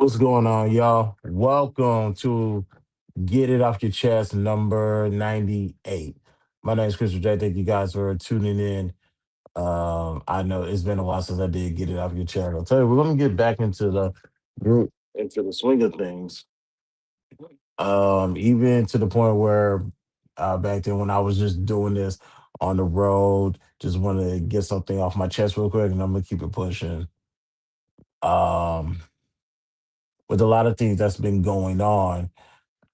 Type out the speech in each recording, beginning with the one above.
What's going on, y'all? Welcome to Get It Off Your Chest number 98. My name is Christopher J. Thank you guys for tuning in. I know it's been a while since I did Get It Off Your Chest. I'll tell you, we're going to get back into the group, into the swing of things. Even to the point where back then when I was just doing this on the road, just wanted to get something off my chest real quick, and I'm going to keep it pushing. Um, with a lot of things that's been going on,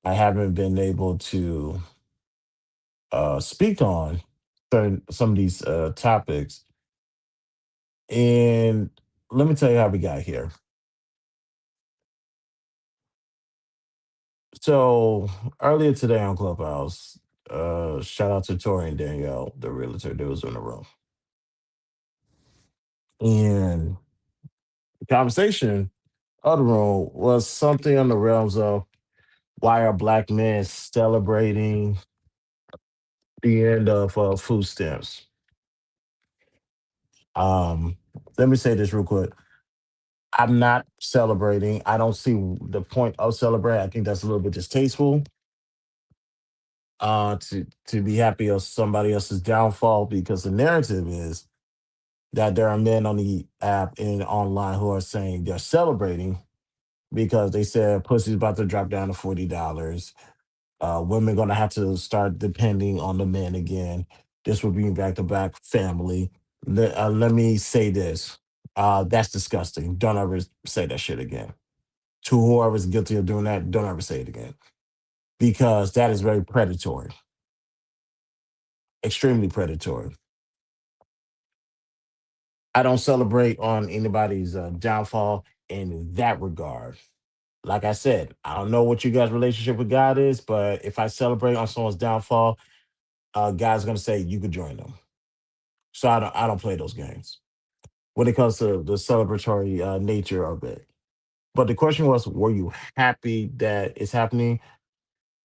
I haven't been able to speak on some of these topics. And let me tell you how we got here. So earlier today on Clubhouse, shout out to Tori and Danielle, the realtor that was in the room. And the conversation of the room was something on the realms of why are black men celebrating the end of food stamps? Um, Let me say this real quick. I'm not celebrating. I don't see the point of celebrating. I think that's a little bit distasteful. To be happy of somebody else's downfall because the narrative is that there are men on the app and online who are saying they're celebrating because they said pussy's about to drop down to $40. Women gonna have to start depending on the men again. This will bring back to back family. Let me say this. That's disgusting. Don't ever say that shit again. To whoever's guilty of doing that, don't ever say it again because that is very predatory, extremely predatory. I don't celebrate on anybody's downfall in that regard. Like I said, I don't know what you guys' relationship with God is, but if I celebrate on someone's downfall, God's gonna say you could join them. So I don't play those games when it comes to the celebratory nature of it. But the question was, were you happy that it's happening?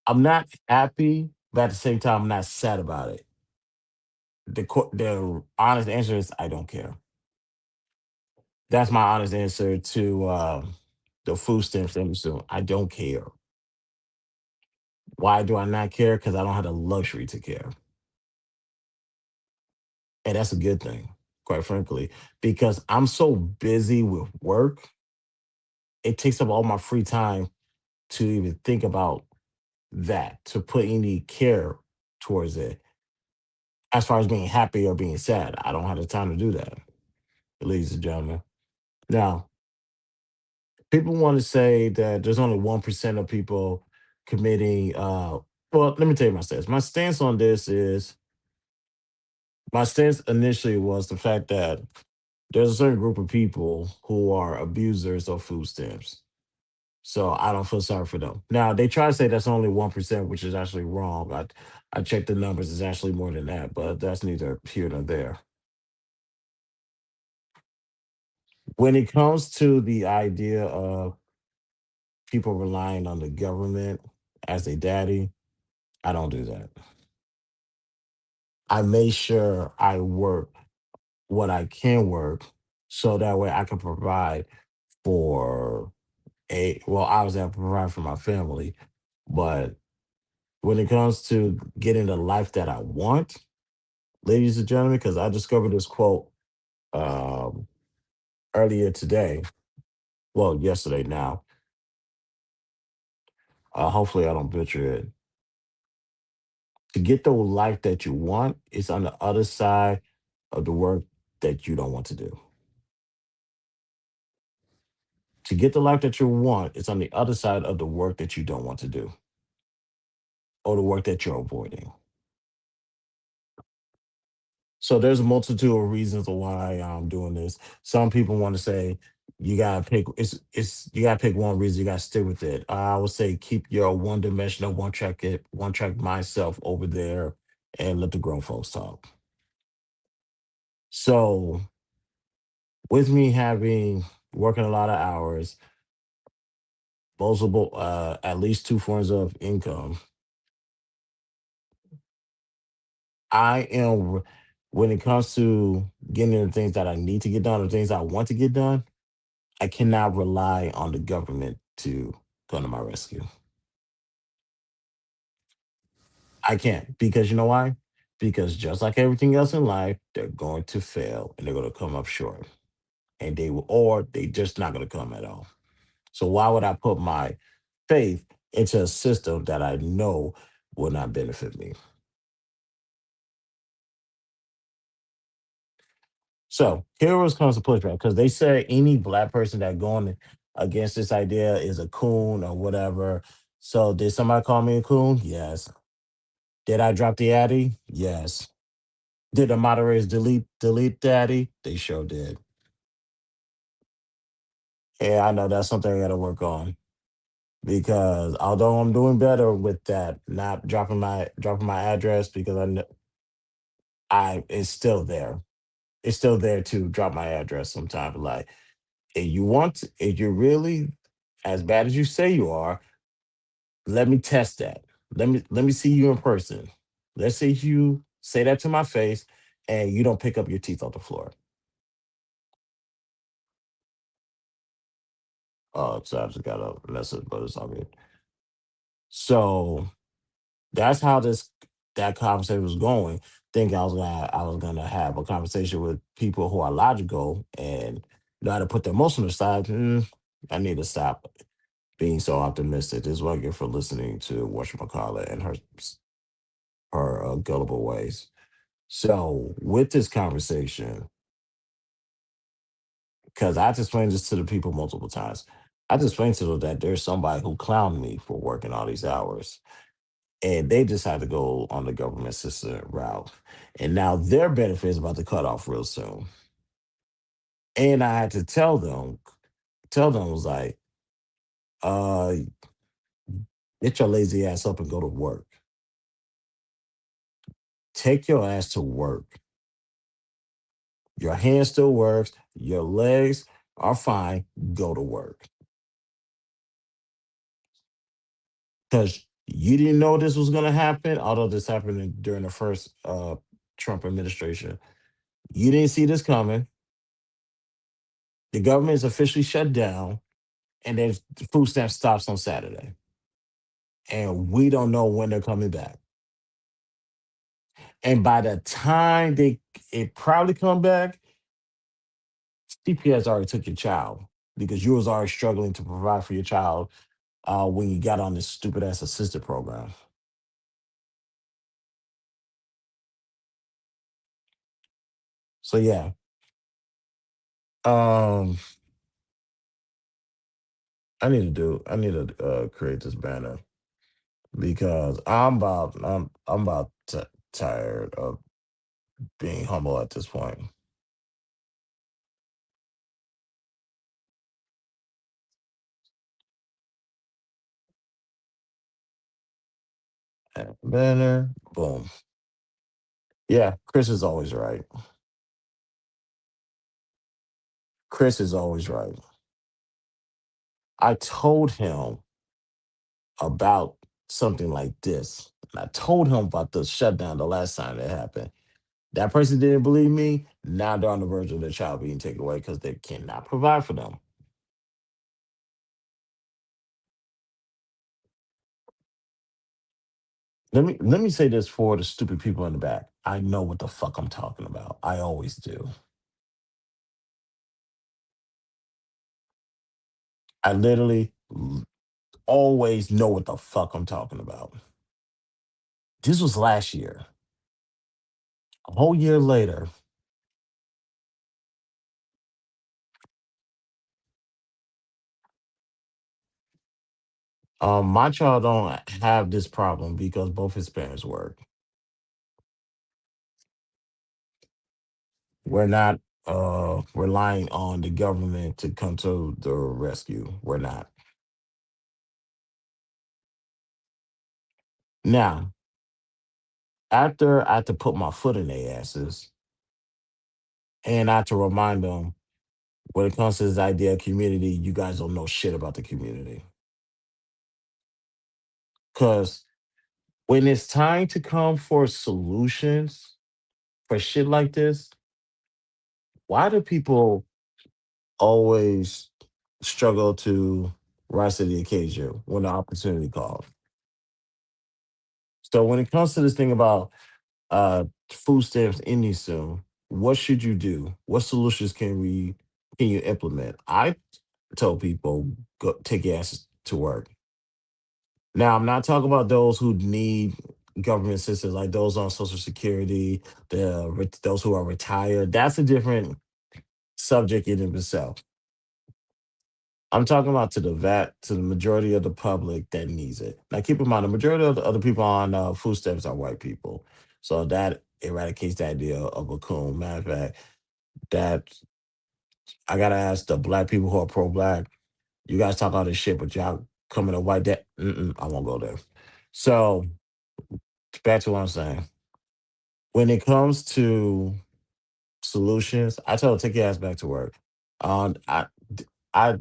I'm not happy, but at the same time, I'm not sad about it. The honest answer is I don't care. That's my honest answer to the food stamps thing soon. I don't care. Why do I not care? Because I don't have the luxury to care, and that's a good thing, quite frankly. Because I'm so busy with work, it takes up all my free time to even think about that, to put any care towards it. As far as being happy or being sad, I don't have the time to do that, ladies and gentlemen. Now, people want to say that there's only 1% of people committing well, let me tell you my stance. My stance initially was the fact that there's a certain group of people who are abusers of food stamps. So I don't feel sorry for them. Now they try to say that's only 1%, which is actually wrong. I checked the numbers, it's actually more than that, but that's neither here nor there. When it comes to the idea of people relying on the government as a daddy, I don't do that. I make sure I work what I can work so that way I can provide for well, obviously I provide for my family, but when it comes to getting the life that I want, ladies and gentlemen, because I discovered this quote um, earlier today, well, yesterday now. Hopefully I don't butcher it. To get the life that you want, it's on the other side of the work that you don't want to do. To get the life that you want, it's on the other side of the work that you don't want to do or the work that you're avoiding. So there's a multitude of reasons why I'm doing this. Some people want to say you gotta pick it's you gotta pick one reason, you gotta stick with it. I would say keep your one dimensional, one track myself over there and let the grown folks talk. So with me having working a lot of hours, multiple at least two forms of income, I am when it comes to getting the things that I need to get done or things I want to get done, I cannot rely on the government to come to my rescue. I can't because you know why? Because just like everything else in life, they're going to fail and they're going to come up short. And they will, or they just not going to come at all. So why would I put my faith into a system that I know will not benefit me? So here was comes the pushback because they say any black person that going against this idea is a coon or whatever. So did somebody call me a coon? Yes. Did I drop the addy? Yes. Did the moderators delete the addy? They sure did. Yeah, I know that's something I got to work on because although I'm doing better with that, not dropping my address because I it's still there. It's still there to drop my address sometimes. Like, if you're really as bad as you say you are, let me test that. Let me see you in person. Let's see if you say that to my face and you don't pick up your teeth off the floor. So I just got a message, but it's all good. So that's how this that conversation was going. Thinking I was gonna have a conversation with people who are logical and know how to put their emotion aside. I need to stop being so optimistic. This is what I get for listening to whatchamacallit and her gullible ways. So with this conversation, because I just explained this to the people multiple times, I just explained to them that there's somebody who clowned me for working all these hours. And they decided to go on the government assistant route. And now their benefit is about to cut off real soon. And I had to tell them was like, uh, get your lazy ass up and go to work. Take your ass to work. Your hand still works, your legs are fine, go to work. Because you didn't know this was gonna happen, although this happened during the first Trump administration. You didn't see this coming. The government is officially shut down, and then the food stamp stops on Saturday. And we don't know when they're coming back. And by the time they it probably come back, CPS already took your child because you was already struggling to provide for your child when you got on this stupid ass assisted program. So yeah, um, I need to create this banner because I'm about tired of being humble at this point. Banner, boom. Yeah, Chris is always right. Chris is always right. I told him about something like this. And I told him about the shutdown the last time that happened. That person didn't believe me. Now they're on the verge of their child being taken away because they cannot provide for them. Let me say this for the stupid people in the back. I know what the fuck I'm talking about. I always do. I literally always know what the fuck I'm talking about. This was last year. A whole year later, my child don't have this problem because both his parents work. We're not relying on the government to come to the rescue. We're not. Now, after I had to put my foot in their asses and I had to remind them when it comes to this idea of community, you guys don't know shit about the community. Because when it's time to come for solutions for shit like this, why do people always struggle to rise to the occasion when the opportunity calls. So when it comes to this thing about food stamps ending soon, what should you do? What solutions can you implement? I tell people go take your asses to work. Now I'm not talking about those who need government assistance, like those on Social Security, those who are retired. That's a different subject in of itself. I'm talking about to the majority of the public that needs it. Now, keep in mind, the majority of the other people on food stamps are white people, so that eradicates the idea of a coon. Matter of fact, that I gotta ask the black people who are pro-black. You guys talk all this shit, but y'all coming to white that I won't go there. So back to what I'm saying. When it comes to solutions, I tell her take your ass back to work. Um, I,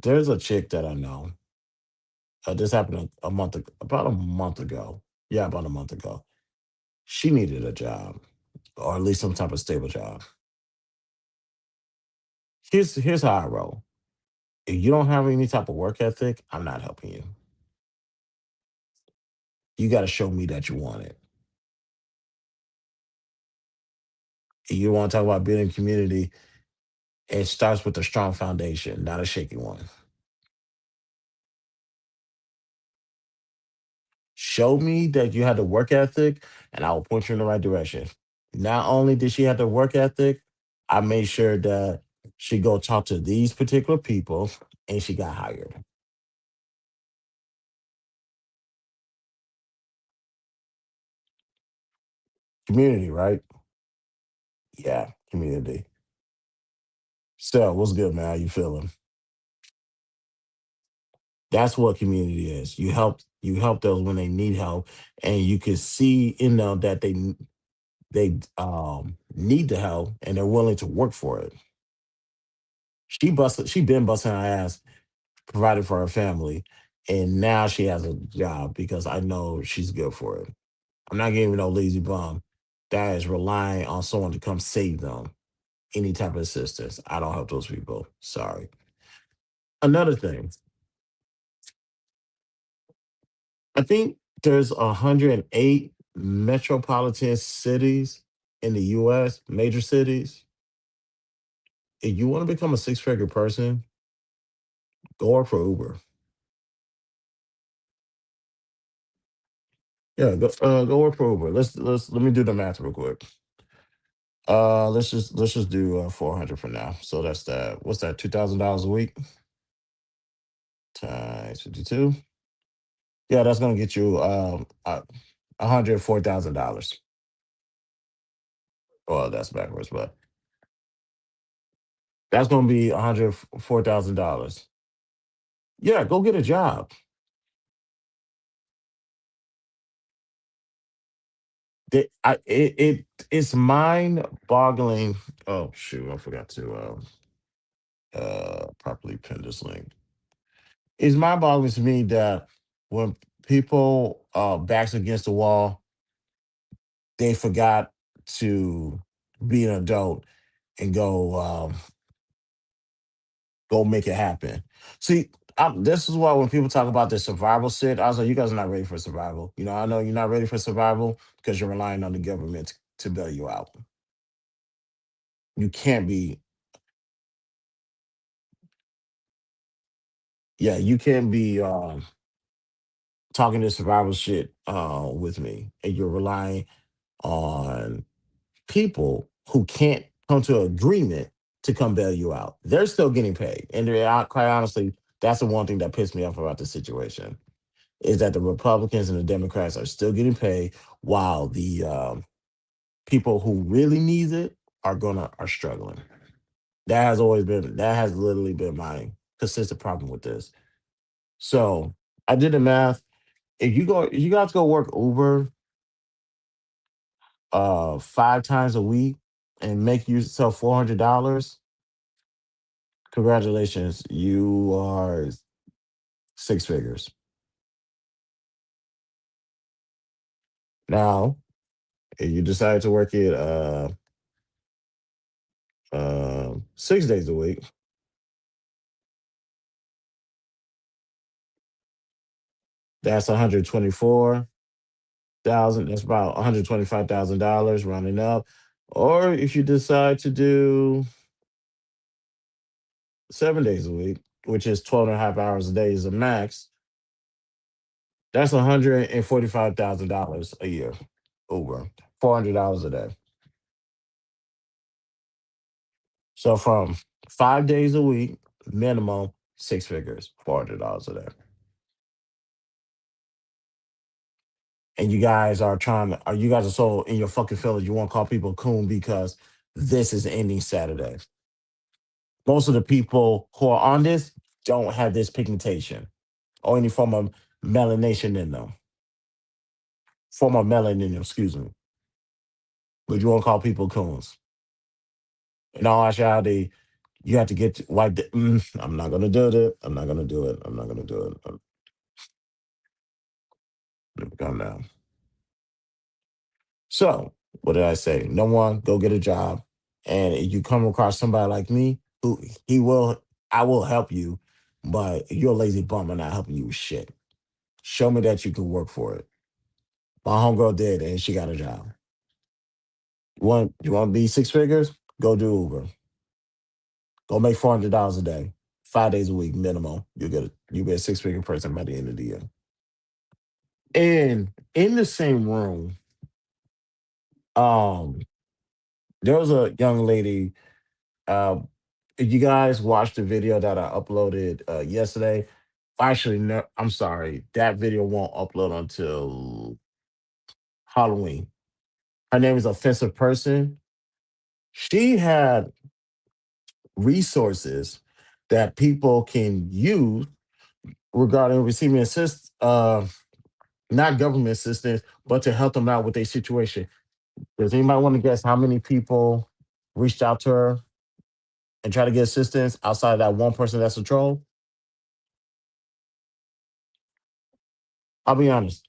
there's a chick that I know. This happened about a month ago. Yeah, about a month ago. She needed a job, or at least some type of stable job. Here's how I roll. If you don't have any type of work ethic, I'm not helping you. You got to show me that you want it. You want to talk about building community, it starts with a strong foundation, not a shaky one. Show me that you had the work ethic, and I will point you in the right direction. Not only did she have the work ethic, I made sure that she go talk to these particular people, and she got hired. Community, right? Yeah, community. So, what's good, man? How you feeling? That's what community is. You help those when they need help, and you can see in them that they need the help and they're willing to work for it. She been busting her ass provided for her family, and now she has a job because I know she's good for it. I'm not giving no lazy bum that is relying on someone to come save them. Any type of assistance. I don't help those people. Sorry. Another thing, I think there's 108 metropolitan cities in the US, major cities. If you want to become a six-figure person, go work for Uber. Yeah, go work for Uber. Let me do the math real quick. Let's just do 400 for now. So that's that. What's that? $2,000 a week times 52. Yeah, that's gonna get you $104,000. Well, that's backwards, but that's gonna be $104,000. Yeah, go get a job. It's mind boggling. Oh shoot, I forgot to properly pin this link. It's mind boggling to me that when people backs against the wall, they forgot to be an adult and go make it happen. See, this is why when people talk about the survival shit, I was like, you guys are not ready for survival. You know, I know you're not ready for survival because you're relying on the government to bail you out. You can't be, yeah, you can't be talking this survival shit with me, and you're relying on people who can't come to an agreement to come bail you out. They're still getting paid, and quite honestly, that's the one thing that pissed me off about the situation is that the Republicans and the Democrats are still getting paid while the people who really need it are struggling. That has literally been my consistent problem with this. So I did the math. If you guys go work Uber 5 times a week and make yourself $400, congratulations, you are six figures. Now, if you decide to work it 6 days a week, That's 124,000. That's about $125,000 rounding up. Or if you decide to do 7 days a week, which is 12 and a half hours a day is a max, that's $145,000 a year. Uber, $400 a day. So from 5 days a week, minimum six figures, $400 a day. And you guys are trying to, you guys are so in your fucking feelings, you want to call people coon because this is ending Saturday. Most of the people who are on this don't have this pigmentation or any form of melanation in them, form of melanin in them, excuse me. But you won't call people coons. In all actuality, you have to get to, like, I'm not gonna do it. I'm not gonna do it. I'm not gonna do it. Let me calm down. So, what did I say? No one, go get a job. And if you come across somebody like me, who he will, I will help you, but you're a lazy bum and not helping you with shit. Show me that you can work for it. My homegirl did, and she got a job. You want to be six figures? Go do Uber. Go make $400 a day, 5 days a week minimum. You'll be a six figure person by the end of the year. And in the same room, um, there was a young lady. Uh, if you guys watched the video that I uploaded yesterday, actually, no, I'm sorry, that video won't upload until Halloween. Her name is Offensive Person. She had resources that people can use regarding receiving not government assistance, but to help them out with their situation. Does anybody want to guess how many people reached out to her and try to get assistance outside of that one person that's a troll? I'll be honest,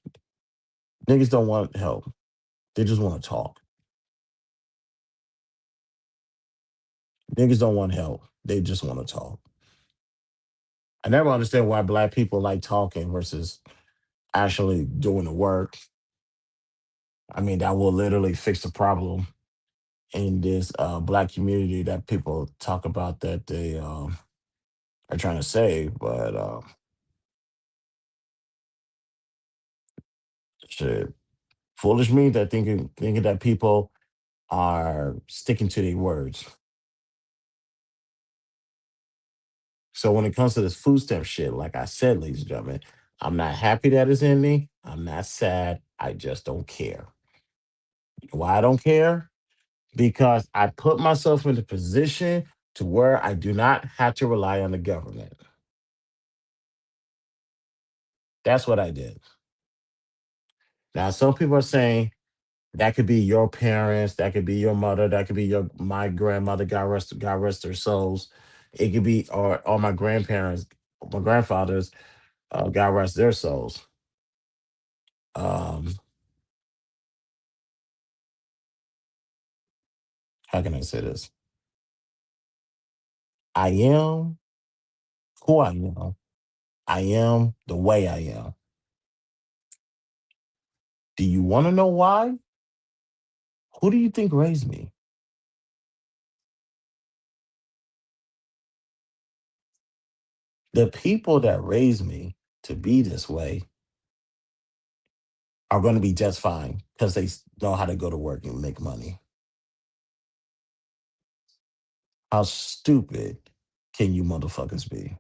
niggas don't want help. They just want to talk. Niggas don't want help. They just want to talk. I never understand why black people like talking versus actually doing the work. I mean, that will literally fix the problem in this black community that people talk about that they are trying to save. But shit, foolish me that thinking that people are sticking to their words. So when it comes to this food stamp shit, like I said, ladies and gentlemen, I'm not happy that it's ending. I'm not sad. I just don't care. Why I don't care? Because I put myself in a position to where I do not have to rely on the government. That's what I did. Now, some people are saying that could be your parents, that could be your mother, that could be your my grandmother, God rest their souls. It could be or my grandparents, my grandfathers, God rest their souls. Um, how can I say this? I am who I am. I am the way I am. Do you want to know why? Who do you think raised me? The people that raised me to be this way are going to be just fine because they know how to go to work and make money. How stupid can you motherfuckers be?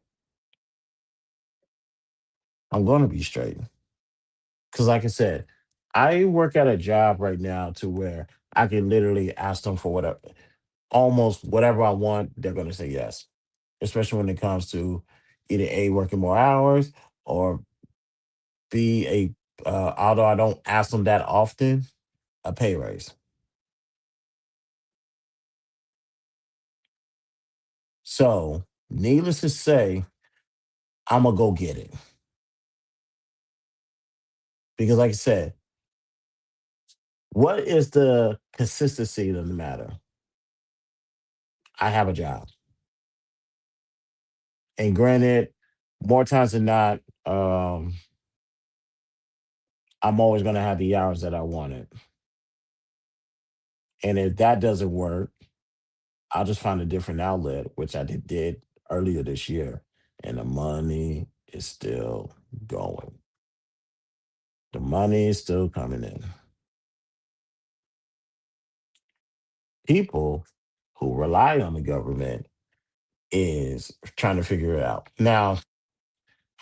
I'm going to be straight. Because, like I said, I work at a job right now to where I can literally ask them for whatever, almost whatever I want, they're going to say yes. Especially when it comes to either A, working more hours, or B, although I don't ask them that often, a pay raise. So, needless to say, I'm going to go get it. Because, like I said, what is the consistency of the matter? I have a job. And granted, more times than not, I'm always going to have the hours that I wanted. And if that doesn't work, I'll just find a different outlet, which I did earlier this year. And the money is still going. The money is still coming in. People who rely on the government is trying to figure it out. Now,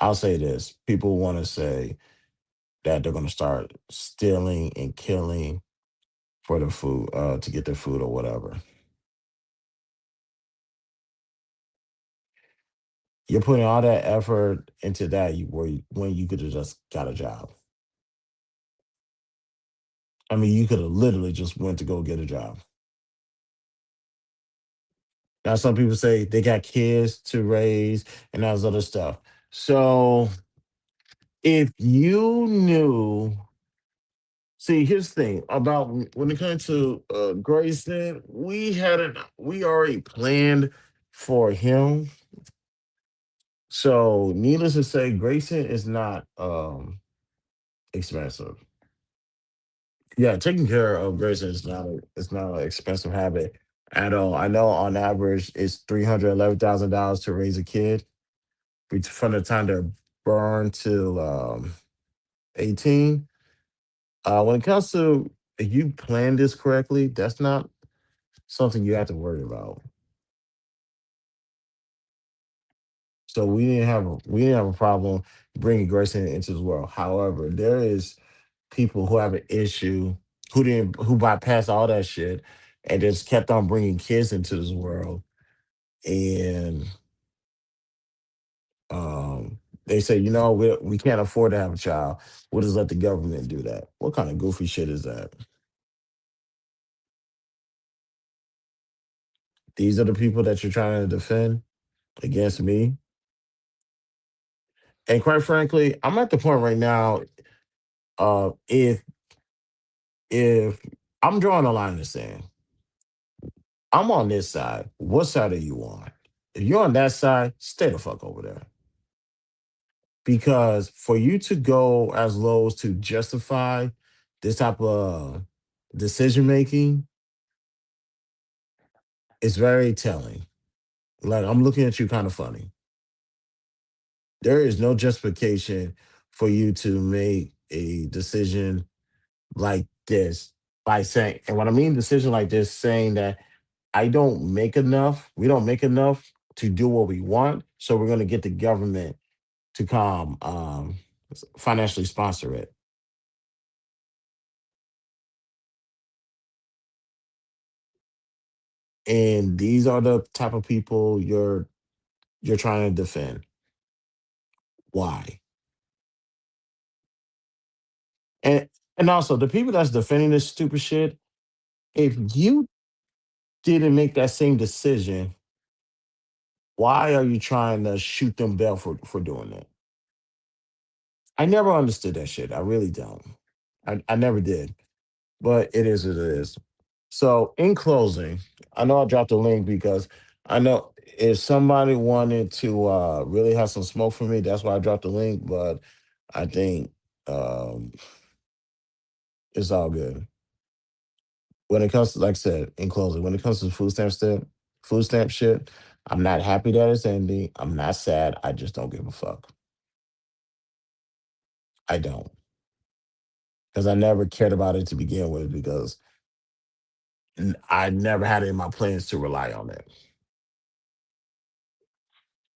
I'll say this people want to say that they're going to start stealing and killing for the food, to get their food or whatever. You're putting all that effort into that when you could have just got a job. I mean, you could have literally just went to go get a job. Now, some people say they got kids to raise and all this other stuff. So, if you knew, see, here's the thing about when it comes to Grayson, we already planned for him. So, needless to say, Grayson is not expensive. Yeah, taking care of Grayson is not an expensive habit at all. I know on average it's $311,000 to raise a kid from the time they're born till 18. When it comes to if you plan this correctly, that's not something you have to worry about. So we didn't have a problem bringing Grayson into this world. However, there is people who have an issue who bypassed all that shit and just kept on bringing kids into this world. And they say, we can't afford to have a child. We'll just let the government do that. What kind of goofy shit is that? These are the people that you're trying to defend against me. And quite frankly, I'm at the point right now. If I'm drawing a line in the sand, I'm on this side. What side are you on? If you're on that side, stay the fuck over there. Because for you to go as low as to justify this type of decision making is very telling. Like I'm looking at you kind of funny. There is no justification for you to make a decision like this by saying, and what I mean decision like this, saying that we don't make enough to do what we want, so we're gonna get the government to come financially sponsor it. And these are the type of people you're trying to defend. Why? And and also the people that's defending this stupid shit, if you didn't make that same decision, why are you trying to shoot them bail for doing it? I never understood that shit. I really don't. I never did. But it is what it is. So in closing, I know I dropped a link because I know if somebody wanted to really have some smoke for me, that's why I dropped the link. But I think um, it's all good. When it comes to, like I said, in closing, when it comes to food stamp shit, I'm not happy that it's ending. I'm not sad. I just don't give a fuck. I don't. Because I never cared about it to begin with because I never had it in my plans to rely on it.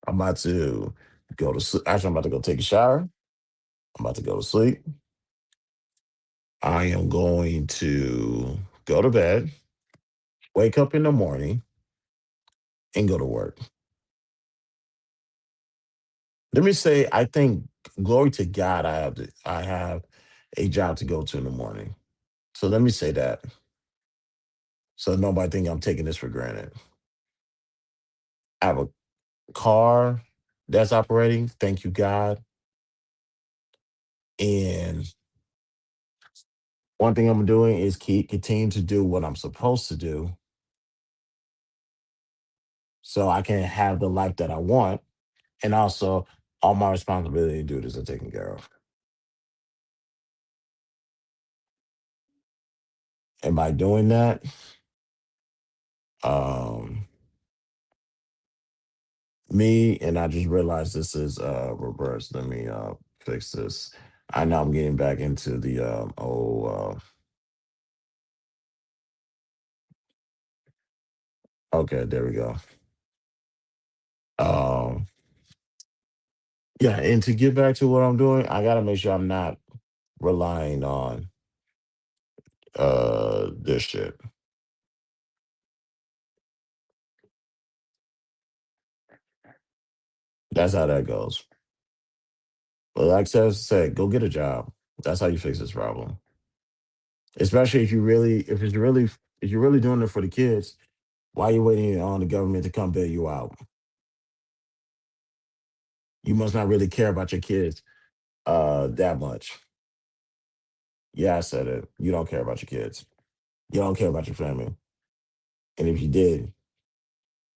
I'm about to go to sleep. Actually, I'm about to go take a shower. I'm about to go to sleep. I am going to go to bed, wake up in the morning, and go to work. Let me say, I think glory to God, I have a job to go to in the morning. So let me say that, so nobody think I'm taking this for granted. I have a car that's operating. Thank you, God. And one thing I'm doing is continue to do what I'm supposed to do, so I can have the life that I want, and also all my responsibility and duties are taken care of. And by doing that, um, and I just realized this is reversed. Let me fix this. I know I'm getting back into the okay, there we go. Um, yeah, and to get back to what I'm doing, I gotta make sure I'm not relying on this shit. That's how that goes. But like I said, go get a job. That's how you fix this problem. Especially if you're really doing it for the kids, why are you waiting on the government to come bail you out? You must not really care about your kids that much. Yeah, I said it. You don't care about your kids. You don't care about your family. And if you did,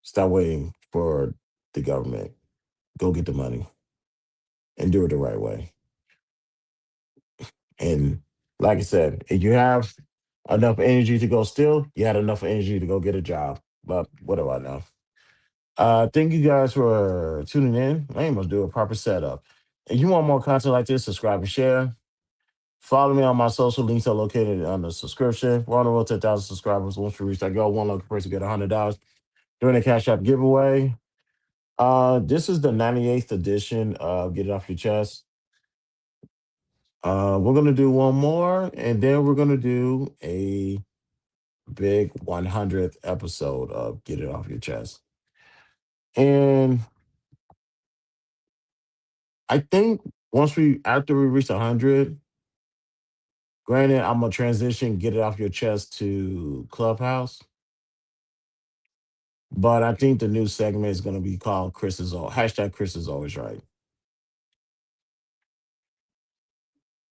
stop waiting for the government. Go get the money and do it the right way. And like I said, if you have enough energy to go steal, you had enough energy to go get a job. But what do I know? Thank you guys for tuning in. I ain't gonna do a proper setup. If you want more content like this, subscribe and share. Follow me on my social links are located on the subscription. We're on the road to 1,000 subscribers. Once we reach that goal, one lucky person get $100 during the Cash App giveaway. This is the 98th edition of Get It Off Your Chest. We're gonna do one more, and then we're gonna do a big 100th episode of Get It Off Your Chest. And I think after we reach 100, granted, I'm gonna transition Get It Off Your Chest to Clubhouse. But I think the new segment is gonna be called Chris is always right.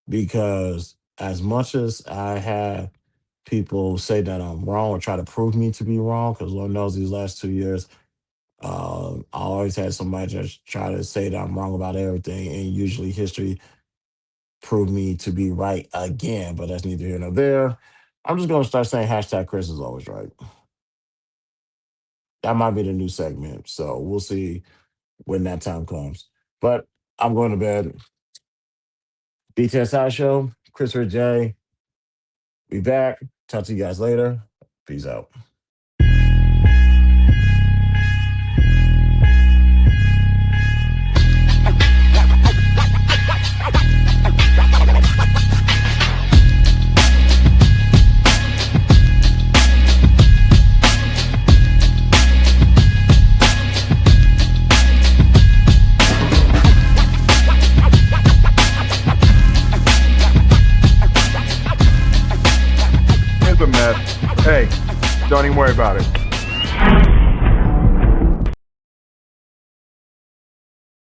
Because as much as I had people say that I'm wrong or try to prove me to be wrong, because Lord knows these last 2 years, I always had somebody just try to say that I'm wrong about everything, and usually history proved me to be right again. But that's neither here nor there. I'm just gonna start saying Chris is always right. That might be the new segment. So we'll see when that time comes. But I'm going to bed. BTSI show, Christopher J. Be back. Talk to you guys later. Peace out. It's a mess. Hey, don't even worry about it.